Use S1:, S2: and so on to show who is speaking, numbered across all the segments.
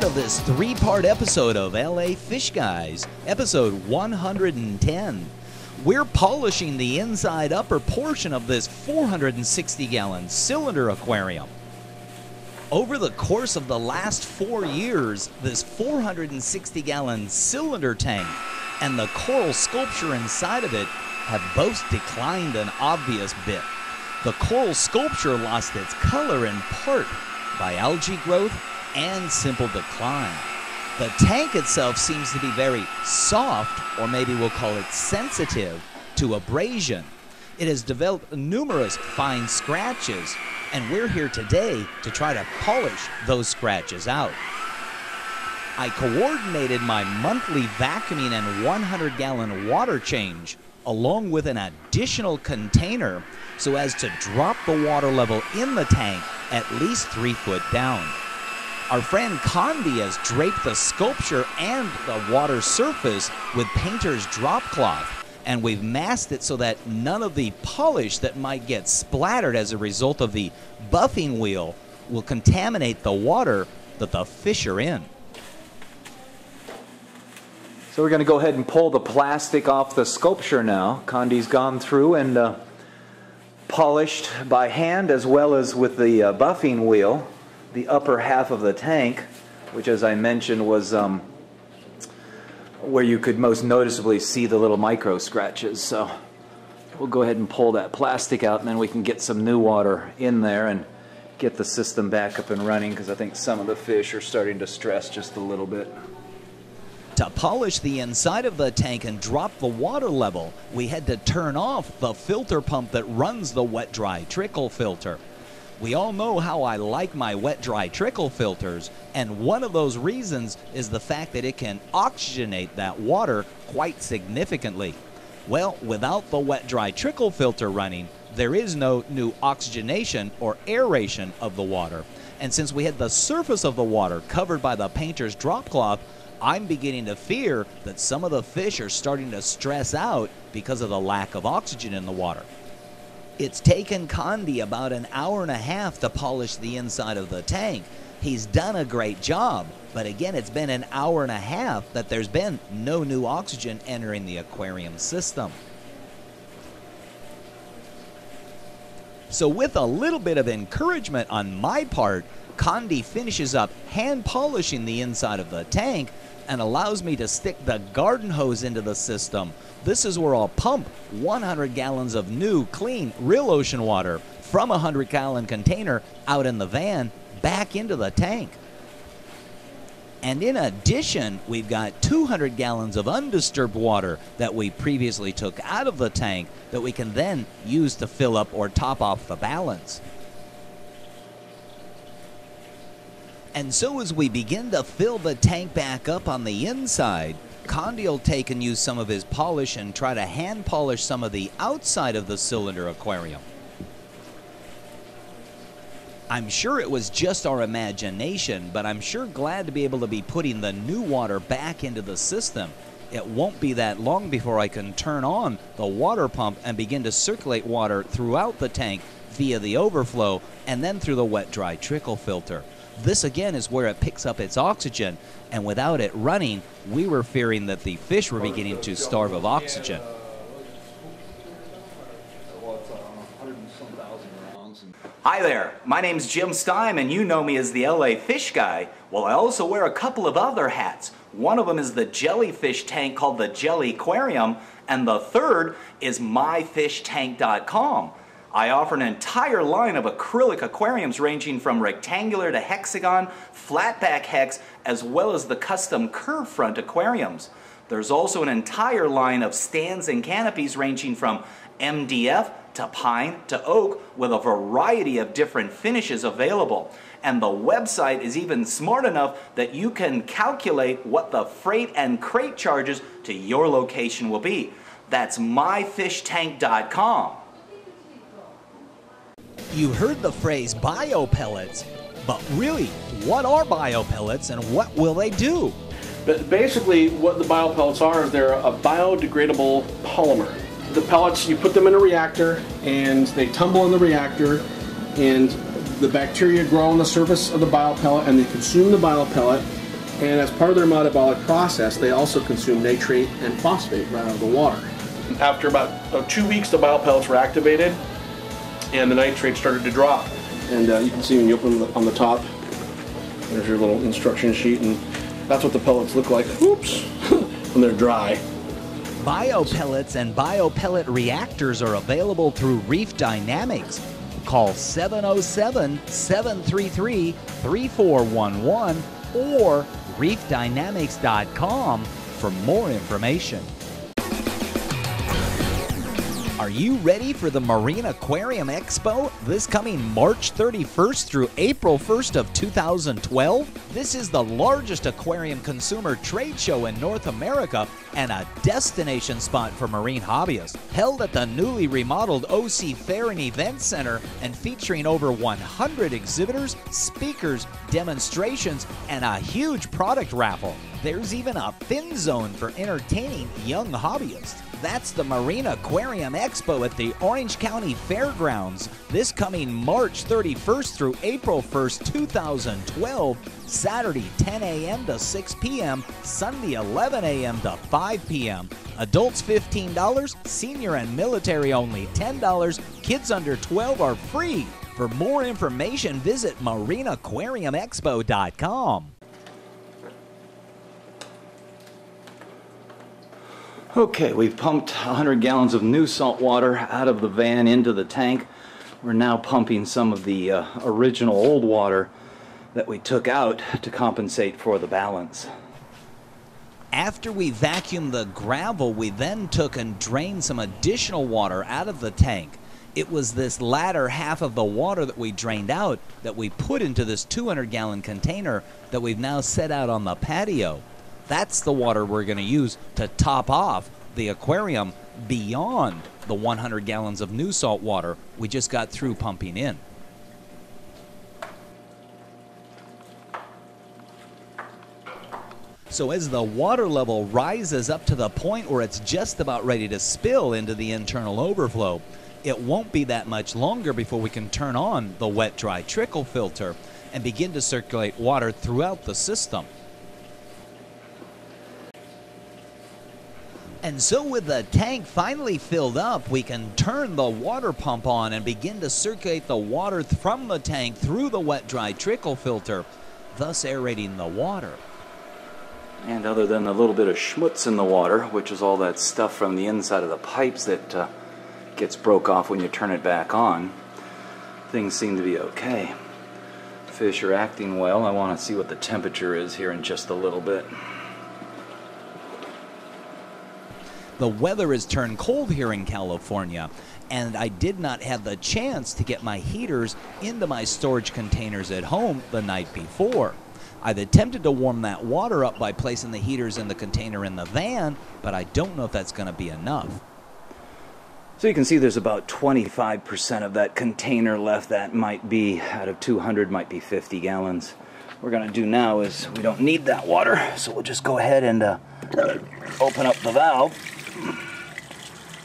S1: of this three-part episode of LA Fishguys, episode 110. We're polishing the inside upper portion of this 460-gallon cylinder aquarium. Over the course of the last 4 years, this 460-gallon cylinder tank and the coral sculpture inside of it have both declined an obvious bit. The coral sculpture lost its color in part by algae growth and simple decline. The tank itself seems to be very soft, or maybe we'll call it sensitive, to abrasion. It has developed numerous fine scratches, and we're here today to try to polish those scratches out. I coordinated my monthly vacuuming and 100-gallon water change along with an additional container so as to drop the water level in the tank at least 3 foot down. Our friend Condi has draped the sculpture and the water surface with painter's drop cloth, and we've masked it so that none of the polish that might get splattered as a result of the buffing wheel will contaminate the water that the fish are in.
S2: So we're going to go ahead and pull the plastic off the sculpture now. Condi's gone through and polished by hand as well as with the buffing wheel the upper half of the tank, which, as I mentioned, was where you could most noticeably see the little micro scratches. So we'll go ahead and pull that plastic out, and then we can get some new water in there and get the system back up and running, because I think some of the fish are starting to stress just a little bit.
S1: To polish the inside of the tank and drop the water level, we had to turn off the filter pump that runs the wet-dry trickle filter. We all know how I like my wet-dry trickle filters, and one of those reasons is the fact that it can oxygenate that water quite significantly. Well, without the wet-dry trickle filter running, there is no new oxygenation or aeration of the water. And since we had the surface of the water covered by the painter's drop cloth, I'm beginning to fear that some of the fish are starting to stress out because of the lack of oxygen in the water. It's taken Condi about an hour and a half to polish the inside of the tank. He's done a great job, but again, it's been an hour and a half that there's been no new oxygen entering the aquarium system. So with a little bit of encouragement on my part, Condi finishes up hand polishing the inside of the tank and allows me to stick the garden hose into the system. This is where I'll pump 100 gallons of new, clean, real ocean water from a 100-gallon container out in the van back into the tank. And in addition, we've got 200 gallons of undisturbed water that we previously took out of the tank that we can then use to fill up or top off the balance. And so as we begin to fill the tank back up on the inside, Condi will take and use some of his polish and try to hand polish some of the outside of the cylinder aquarium. I'm sure it was just our imagination, but I'm sure glad to be able to be putting the new water back into the system. It won't be that long before I can turn on the water pump and begin to circulate water throughout the tank via the overflow and then through the wet-dry trickle filter. This again is where it picks up its oxygen, and without it running, we were fearing that the fish were beginning to starve of oxygen. Hi there, my name's Jim Stime, and you know me as the LA Fish Guy. Well, I also wear a couple of other hats. One of them is the jellyfish tank called the Jelly Aquarium, and the third is myfishtank.com. I offer an entire line of acrylic aquariums ranging from rectangular to hexagon, flatback hex, as well as the custom curve front aquariums. There's also an entire line of stands and canopies ranging from MDF to pine to oak with a variety of different finishes available. And the website is even smart enough that you can calculate what the freight and crate charges to your location will be. That's myfishtank.com. You heard the phrase biopellets, but really, what are biopellets and what will they do?
S3: But basically, what the biopellets are is they're a biodegradable polymer. The pellets, you put them in a reactor and they tumble in the reactor, and the bacteria grow on the surface of the biopellet and they consume the biopellet, And as part of their metabolic process, they also consume nitrate and phosphate right out of the water. After about 2 weeks, the biopellets were activated and the nitrate started to drop. And you can see when you open them on the top, there's your little instruction sheet, and that's what the pellets look like, oops, when they're dry.
S1: Biopellets and biopellet reactors are available through Reef Dynamics. Call 707-733-3411 or reefdynamics.com for more information. Are you ready for the Marine Aquarium Expo this coming March 31st through April 1st of 2012? This is the largest aquarium consumer trade show in North America and a destination spot for marine hobbyists. Held at the newly remodeled OC Fair and Event Center and featuring over 100 exhibitors, speakers, demonstrations, and a huge product raffle. There's even a fin zone for entertaining young hobbyists. That's the Marine Aquarium Expo at the Orange County Fairgrounds this coming March 31st through April 1st, 2012, Saturday 10 a.m. to 6 p.m., Sunday 11 a.m. to 5 p.m. Adults $15, senior and military only $10, kids under 12 are free. For more information, visit marineaquariumexpo.com.
S2: Okay, we've pumped 100 gallons of new salt water out of the van into the tank. We're now pumping some of the original old water that we took out to compensate for the balance.
S1: After we vacuumed the gravel, we then took and drained some additional water out of the tank. It was this latter half of the water that we drained out that we put into this 200-gallon container that we've now set out on the patio. That's the water we're going to use to top off the aquarium beyond the 100 gallons of new salt water we just got through pumping in. So as the water level rises up to the point where it's just about ready to spill into the internal overflow, it won't be that much longer before we can turn on the wet-dry trickle filter and begin to circulate water throughout the system. And so with the tank finally filled up, we can turn the water pump on and begin to circulate the water from the tank through the wet-dry trickle filter, thus aerating the water.
S2: And other than a little bit of schmutz in the water, which is all that stuff from the inside of the pipes that gets broke off when you turn it back on, things seem to be okay. Fish are acting well. I want to see what the temperature is here in just a little bit.
S1: The weather has turned cold here in California, and I did not have the chance to get my heaters into my storage containers at home the night before. I've attempted to warm that water up by placing the heaters in the container in the van, but I don't know if that's going to be enough.
S2: So you can see there's about 25% of that container left. That might be, out of 200, might be 50 gallons. What we're going to do now is, we don't need that water, so we'll just go ahead and open up the valve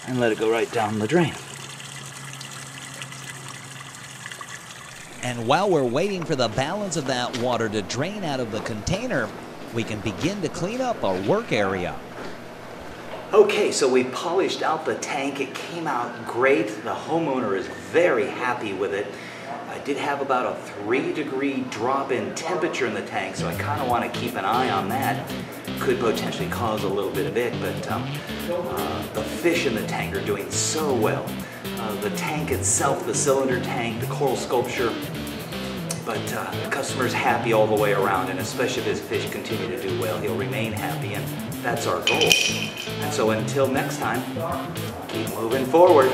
S2: and let it go right down the drain.
S1: And while we're waiting for the balance of that water to drain out of the container, we can begin to clean up our work area.
S2: Okay, so we polished out the tank. It came out great. The homeowner is very happy with it. I did have about a 3-degree drop in temperature in the tank, so I kind of want to keep an eye on that. Could potentially cause a little bit of it, but the fish in the tank are doing so well. The tank itself, the cylinder tank, the coral sculpture, but the customer's happy all the way around, and especially if his fish continue to do well, he'll remain happy, and that's our goal. And so until next time, keep moving forward.